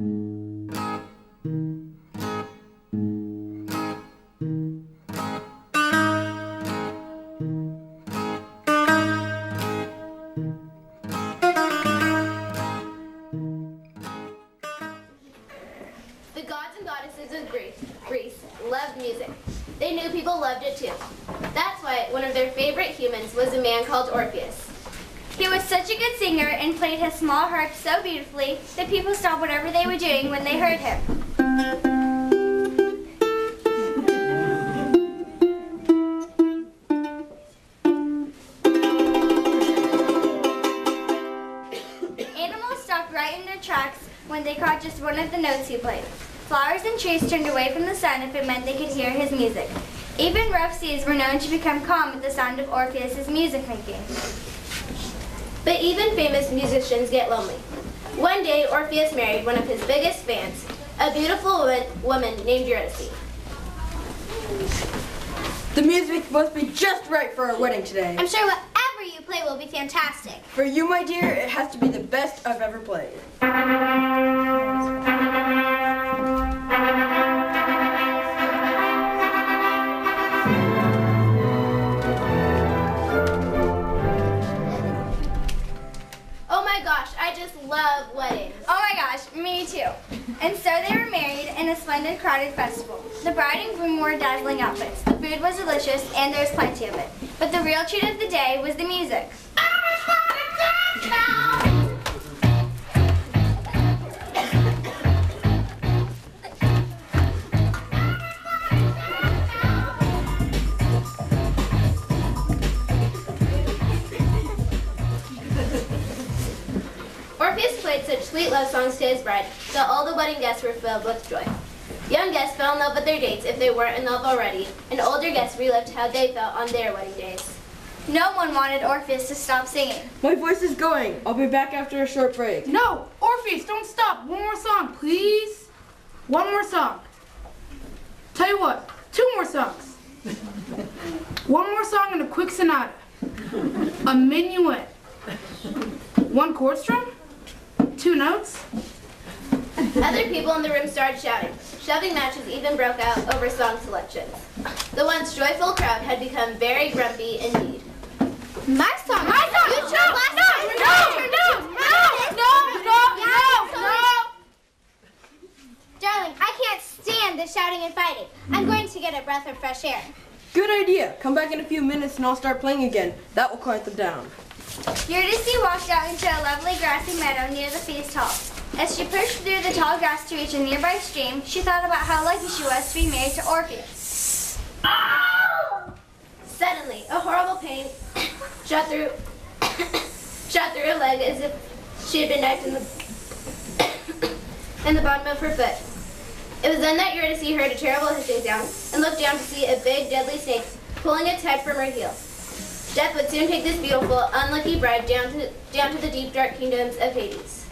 The gods and goddesses of Greece loved music. They knew people loved it too. That's why one of their favorite humans was a man called Orpheus. He was such a good singer and played his small harp so beautifully that people stopped whatever they were doing when they heard him. Animals stopped right in their tracks when they caught just one of the notes he played. Flowers and trees turned away from the sun if it meant they could hear his music. Even rough seas were known to become calm at the sound of Orpheus's music making. But even famous musicians get lonely. One day, Orpheus married one of his biggest fans, a beautiful woman named Eurydice. The music must be just right for our wedding today. I'm sure whatever you play will be fantastic. For you, my dear, it has to be the best I've ever played. Oh my gosh, I just love weddings. Oh my gosh, me too. And so they were married in a splendid crowded festival. The bride and groom wore dazzling outfits. The food was delicious and there was plenty of it. But the real treat of the day was the music. Orpheus played such sweet love songs to his bride that all the wedding guests were filled with joy. Young guests fell in love with their dates if they weren't in love already, and older guests relived how they felt on their wedding days. No one wanted Orpheus to stop singing. My voice is going. I'll be back after a short break. No, Orpheus, don't stop. One more song, please. One more song. Tell you what, 2 more songs. One more song and a quick sonata. A minuet. 1 chord strum. 2 notes. Other people in the room started shouting. Shoving matches even broke out over song selections. The once joyful crowd had become very grumpy indeed. My song! My song! You chose last time! No! Darling, I can't stand the shouting and fighting. I'm going to get a breath of fresh air. Good idea. Come back in a few minutes and I'll start playing again. That will quiet them down. Eurydice walked out into a lovely grassy meadow near the feast hall. As she pushed through the tall grass to reach a nearby stream, she thought about how lucky she was to be married to Orpheus. Suddenly, a horrible pain shot through her leg as if she had been knifed in the bottom of her foot. It was then that Eurydice heard a terrible hissing sound and looked down to see a big, deadly snake pulling its head from her heel. Death would soon take this beautiful, unlucky bride down to the deep, dark kingdoms of Hades.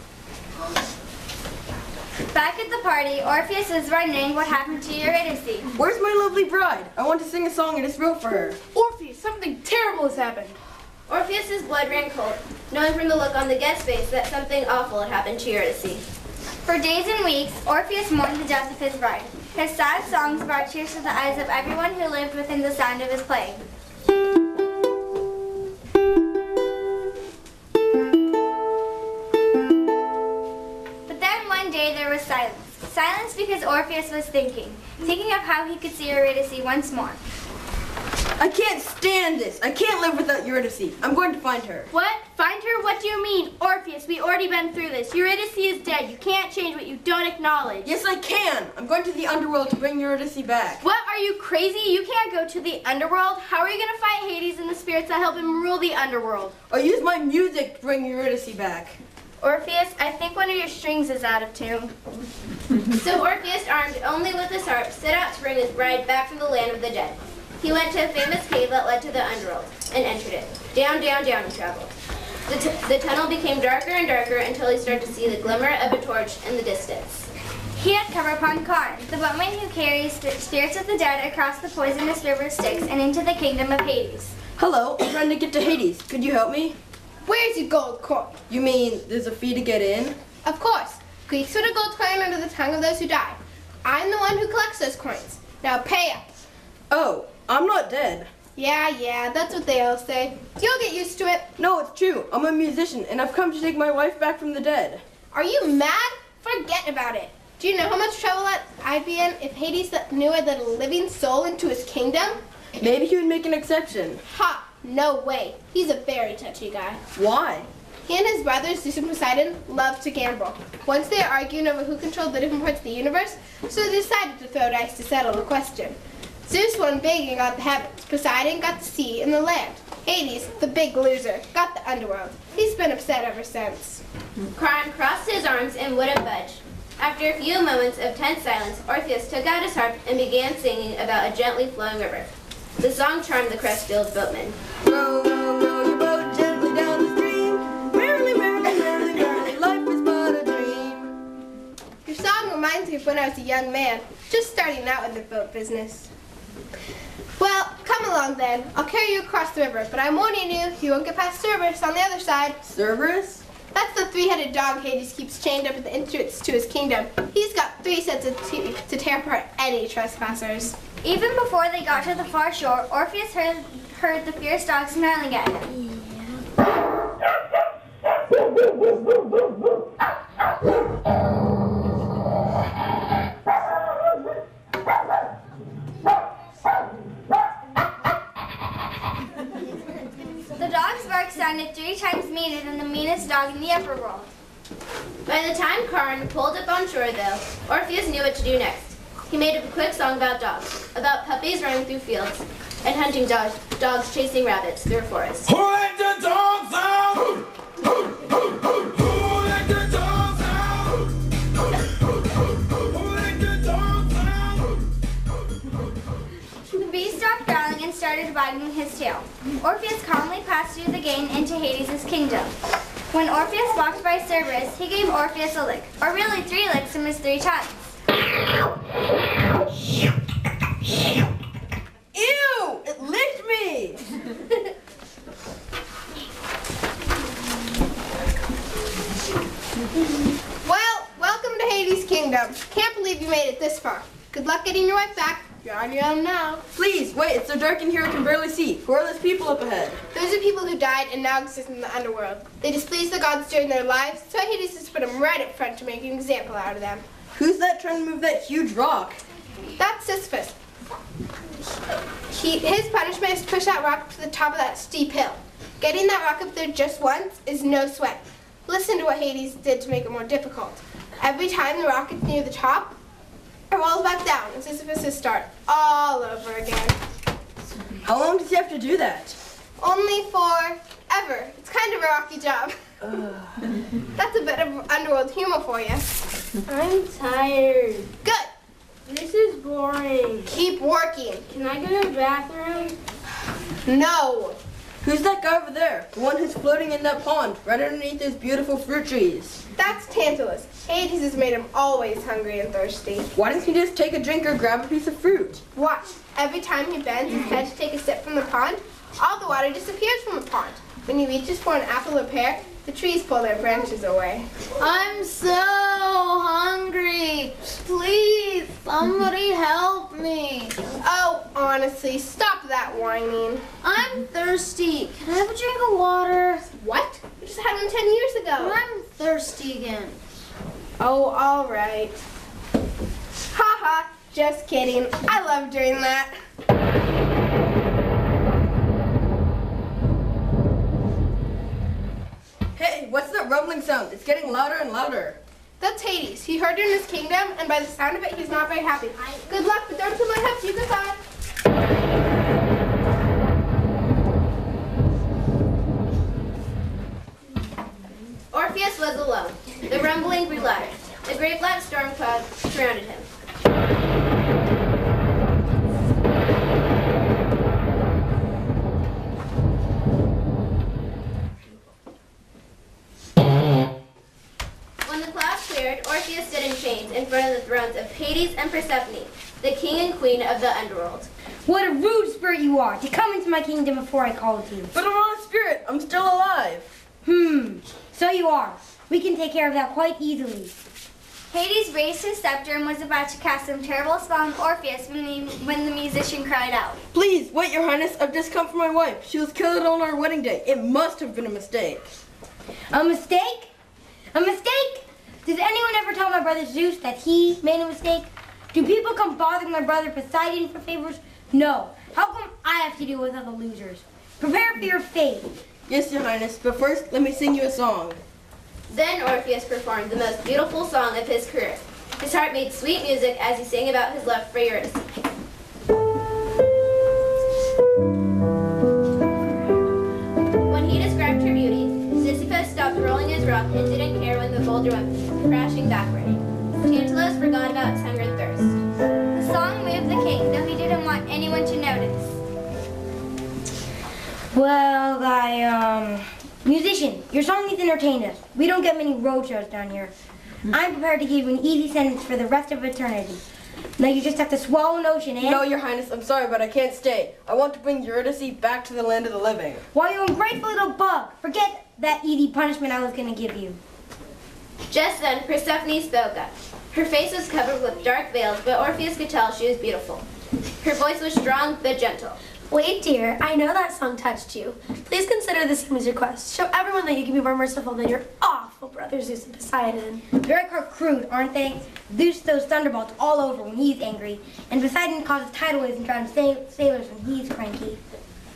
Back at the party, Orpheus was wondering what happened to Eurydice. Where's my lovely bride? I want to sing a song I just wrote for her. Orpheus, something terrible has happened. Orpheus's blood ran cold, knowing from the look on the guest's face that something awful had happened to Eurydice. For days and weeks, Orpheus mourned the death of his bride. His sad songs brought tears to the eyes of everyone who lived within the sound of his playing. But then one day there was silence. Silence because Orpheus was thinking of how he could see Eurydice once more. I can't stand this. I can't live without Eurydice. I'm going to find her. What? Find her? What do you mean? Orpheus, we already been through this. Eurydice is dead. You can't change what you don't acknowledge. Yes, I can. I'm going to the underworld to bring Eurydice back. What? Are you crazy? You can't go to the underworld. How are you going to fight Hades and the spirits that help him rule the underworld? I'll use my music to bring Eurydice back. Orpheus, I think one of your strings is out of tune. So Orpheus, armed only with his harp, set out to bring his bride back from the land of the dead. He went to a famous cave that led to the underworld and entered it. Down, down, down he traveled. The tunnel became darker and darker until he started to see the glimmer of a torch in the distance. He had come upon Karn, the boatman who carries spirits of the dead across the poisonous river Styx and into the kingdom of Hades. Hello, I'm trying to get to Hades. Could you help me? Where's your gold coin? You mean there's a fee to get in? Of course. Greeks put a gold coin under the tongue of those who die. I'm the one who collects those coins. Now pay up. Oh, I'm not dead. Yeah, that's what they all say. You'll get used to it. No, it's true. I'm a musician, and I've come to take my wife back from the dead. Are you mad? Forget about it. Do you know how much trouble I'd be in if Hades knew I'd let a living soul into his kingdom? Maybe he would make an exception. Ha! No way. He's a very touchy guy. Why? He and his brothers, Zeus and Poseidon, love to gamble. Once they were arguing over who controlled the different parts of the universe, so they decided to throw dice to settle the question. Zeus won big and got the heavens. Poseidon got the sea and the land. Hades, the big loser, got the underworld. He's been upset ever since. Charon crossed his arms and wouldn't budge. After a few moments of tense silence, Orpheus took out his harp and began singing about a gently flowing river. The song charmed the crest-filled boatman. Row, row, row your boat gently down the stream. Merrily, merrily, merrily, merrily, life is but a dream. Your song reminds me of when I was a young man, just starting out in the boat business. Well, come along then. I'll carry you across the river, but I'm warning you, you won't get past Cerberus on the other side. Cerberus? That's the three-headed dog Hades keeps chained up at the entrance to his kingdom. He's got 3 sets of teeth to tear apart any trespassers. Even before they got to the far shore, Orpheus heard the fierce dog snarling at him. The dog's bark sounded 3 times meaner than the meanest dog in the upper world. By the time Charon pulled up on shore, though, Orpheus knew what to do next. He made up a quick song about dogs, about puppies running through fields, and hunting dogs chasing rabbits through a forest. Who let the dogs out? Who let the dogs out? Who let the dogs out? The beast stopped growling and started wagging his tail. Orpheus calmly passed through the gate into Hades' kingdom. When Orpheus walked by Cerberus, he gave Orpheus a lick, or really 3 licks from his 3 tongues. Ew! It licked me! Well, welcome to Hades' kingdom. Can't believe you made it this far. Good luck getting your wife back. You're on your own now. Please, wait, it's so dark in here I can barely see. Who are those people up ahead? Those are people who died and now exist in the underworld. They displeased the gods during their lives, so Hades has put them right up front to make an example out of them. Who's that trying to move that huge rock? That's Sisyphus. His punishment is to push that rock up to the top of that steep hill. Getting that rock up there just once is no sweat. Listen to what Hades did to make it more difficult. Every time the rock gets near the top, it rolls back down, and Sisyphus has to start all over again. How long does he have to do that? Only forever. It's kind of a rocky job. That's a bit of underworld humor for you. I'm tired. Good. This is boring. Keep working. Can I go to the bathroom? No. Who's that guy over there? The one who's floating in that pond, right underneath those beautiful fruit trees. That's Tantalus. Hades has made him always hungry and thirsty. Why doesn't he just take a drink or grab a piece of fruit? Watch. Every time he bends his head to take a sip from the pond, all the water disappears from the pond. When he reaches for an apple or pear, the trees pull their branches away. I'm so hungry. Please, somebody help me. Oh, honestly, stop that whining. I'm thirsty. Can I have a drink of water? What? We just had one 10 years ago. I'm thirsty again. Oh, all right. Ha ha, just kidding. I love doing that. Hey, what's that rumbling sound? It's getting louder and louder. That's Hades. He heard it in his kingdom, and by the sound of it, he's not very happy. Good luck, but don't someone help you. Goodbye. Orpheus was alone. The rumbling grew louder. A great black storm cloud surrounded him. When the cloud cleared, Orpheus stood in chains in front of the thrones of Hades and Persephone, the king and queen of the underworld. What a rude spirit you are to come into my kingdom before I called you. But I'm not a spirit. I'm still alive. So you are. We can take care of that quite easily. Hades raised his scepter and was about to cast some terrible spell on Orpheus when the musician cried out. Please, wait, Your Highness. I've just come for my wife. She was killed on our wedding day. It must have been a mistake. A mistake? A mistake? Does anyone ever tell my brother Zeus that he made a mistake? Do people come bothering my brother Poseidon for favors? No. How come I have to deal with other losers? Prepare for your fate. Yes, Your Highness, but first, let me sing you a song. Then Orpheus performed the most beautiful song of his career. His heart made sweet music as he sang about his love for Eurydice. When he described her beauty, Sisyphus stopped rolling his rock and didn't care when the boulder went crashing backward. Tantalus forgot about his hunger and thirst. The song moved the king, though he didn't want anyone to notice. Well, musician, your song has entertained us. We don't get many road shows down here. I'm prepared to give you an easy sentence for the rest of eternity. Now you just have to swallow an ocean and... No, Your Highness, I'm sorry, but I can't stay. I want to bring Eurydice back to the land of the living. Why, you ungrateful little bug. Forget that easy punishment I was going to give you. Just then, Persephone spoke up. Her face was covered with dark veils, but Orpheus could tell she was beautiful. Her voice was strong but gentle. Wait, dear, I know that song touched you. Please consider the same as request. Show everyone that you can be more merciful than your awful brothers Zeus and Poseidon. Very crude, aren't they? Zeus throws thunderbolts all over when he's angry, and Poseidon causes tidal waves and drowns sailors when he's cranky.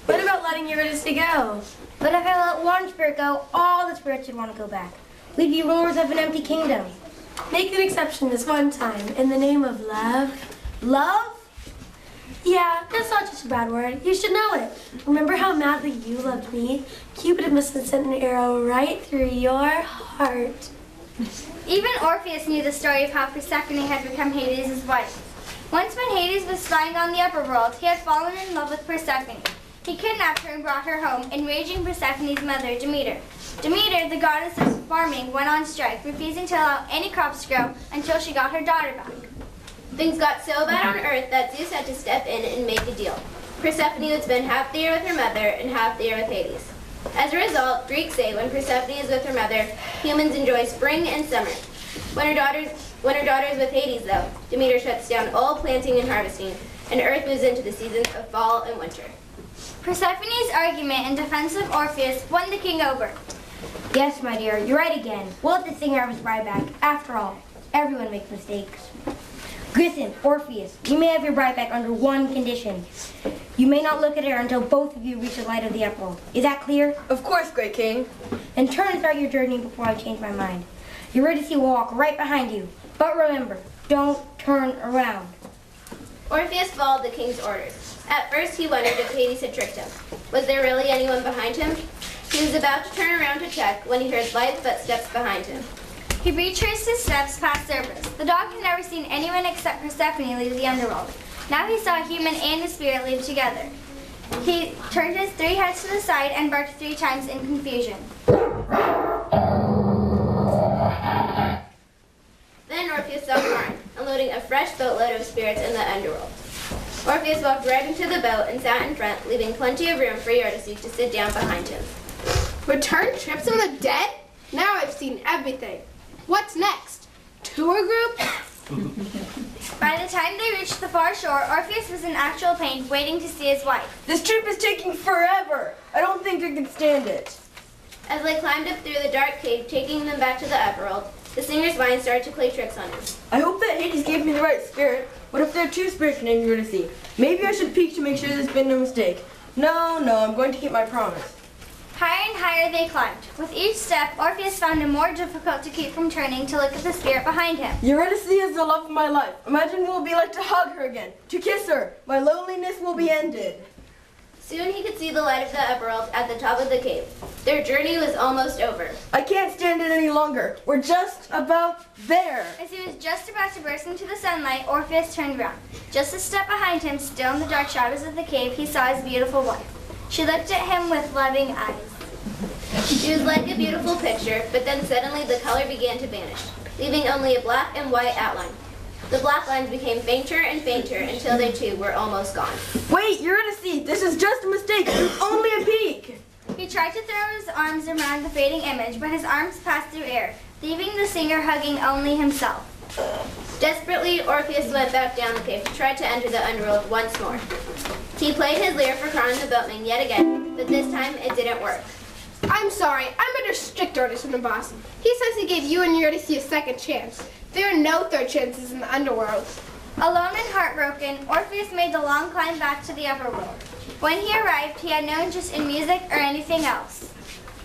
What about letting Eurydice go? But if I let one spirit go, all the spirits would want to go back. We'd be rulers of an empty kingdom. Make an exception this one time in the name of love. Love? Yeah, that's not just a bad word. You should know it. Remember how madly you loved me? Cupid must have sent an arrow right through your heart. Even Orpheus knew the story of how Persephone had become Hades' wife. Once when Hades was flying on the upper world, he had fallen in love with Persephone. He kidnapped her and brought her home, enraging Persephone's mother, Demeter. Demeter, the goddess of farming, went on strike, refusing to allow any crops to grow until she got her daughter back. Things got so bad on Earth that Zeus had to step in and make a deal. Persephone would spend half the year with her mother and half the year with Hades. As a result, Greeks say when Persephone is with her mother, humans enjoy spring and summer. When her daughter is with Hades, though, Demeter shuts down all planting and harvesting, and Earth moves into the seasons of fall and winter. Persephone's argument in defense of Orpheus won the king over. Yes, my dear, you're right again. We'll let the singer have his bride back. After all, everyone makes mistakes. Listen, Orpheus, you may have your bride back under one condition. You may not look at her until both of you reach the light of the emerald. Is that clear? Of course, great king. Then turn and start your journey before I change my mind. Eurydice will walk right behind you. But remember, don't turn around. Orpheus followed the king's orders. At first, he wondered if Hades had tricked him. Was there really anyone behind him? He was about to turn around to check when he heard light footsteps behind him. He retraced his steps past Cerberus. The dog had never seen anyone except Persephone leave the underworld. Now he saw a human and a spirit leave together. He turned his 3 heads to the side and barked 3 times in confusion. Then Orpheus saw Mars, unloading a fresh boatload of spirits in the underworld. Orpheus walked right into the boat and sat in front, leaving plenty of room for Eurydice to sit down behind him. Return trips of the dead? Now I've seen everything. What's next? Tour group? By the time they reached the far shore, Orpheus was in actual pain, waiting to see his wife. This trip is taking forever. I don't think I can stand it. As they climbed up through the dark cave, taking them back to the upperworld, the singer's mind started to play tricks on him. I hope that Hades gave me the right spirit. What if there are 2 spirits named Eurydice? Maybe I should peek to make sure there's been no mistake. No, I'm going to keep my promise. Higher and higher they climbed. With each step, Orpheus found it more difficult to keep from turning to look at the spirit behind him. Eurydice is the love of my life. Imagine what it will be like to hug her again, to kiss her. My loneliness will be ended. Soon he could see the light of the upperworld at the top of the cave. Their journey was almost over. I can't stand it any longer. We're just about there. As he was just about to burst into the sunlight, Orpheus turned around. Just a step behind him, still in the dark shadows of the cave, he saw his beautiful wife. She looked at him with loving eyes. She was like a beautiful picture, but then suddenly the color began to vanish, leaving only a black and white outline. The black lines became fainter and fainter until they too were almost gone. Wait, Eurydice, this is just a mistake. It was only a peek. He tried to throw his arms around the fading image, but his arms passed through air, leaving the singer hugging only himself. Desperately, Orpheus went back down the cave to try to enter the underworld once more. He played his lyre for Kron the boatman yet again, but this time it didn't work. I'm sorry, I'm under strict orders from the boss. He says he gave you and Eurydice a second chance. There are no third chances in the underworld. Alone and heartbroken, Orpheus made the long climb back to the upper world. When he arrived, he had no interest in music or anything else.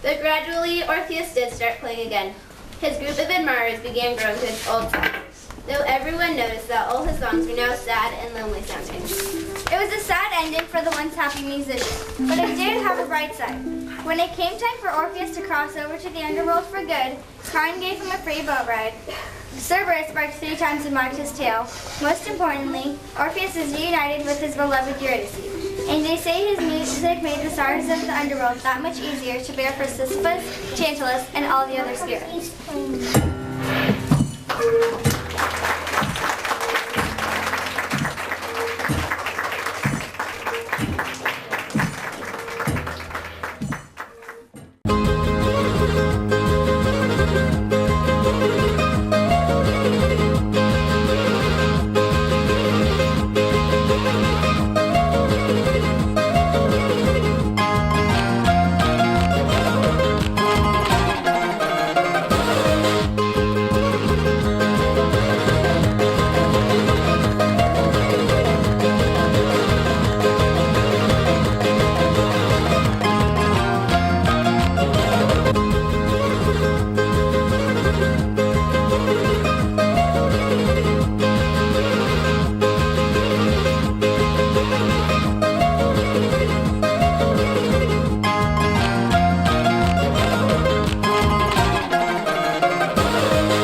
But gradually, Orpheus did start playing again. His group of admirers began growing to his old size, though everyone noticed that all his songs were now sad and lonely sounding. It was a sad ending for the once happy musician, but it did have a bright side. When it came time for Orpheus to cross over to the underworld for good, Kron gave him a free boat ride. Cerberus barked 3 times and wagged his tail. Most importantly, Orpheus is reunited with his beloved Eurydice, and they say his music made the sorrows of the underworld that much easier to bear for Sisyphus, Tantalus, and all the other spirits.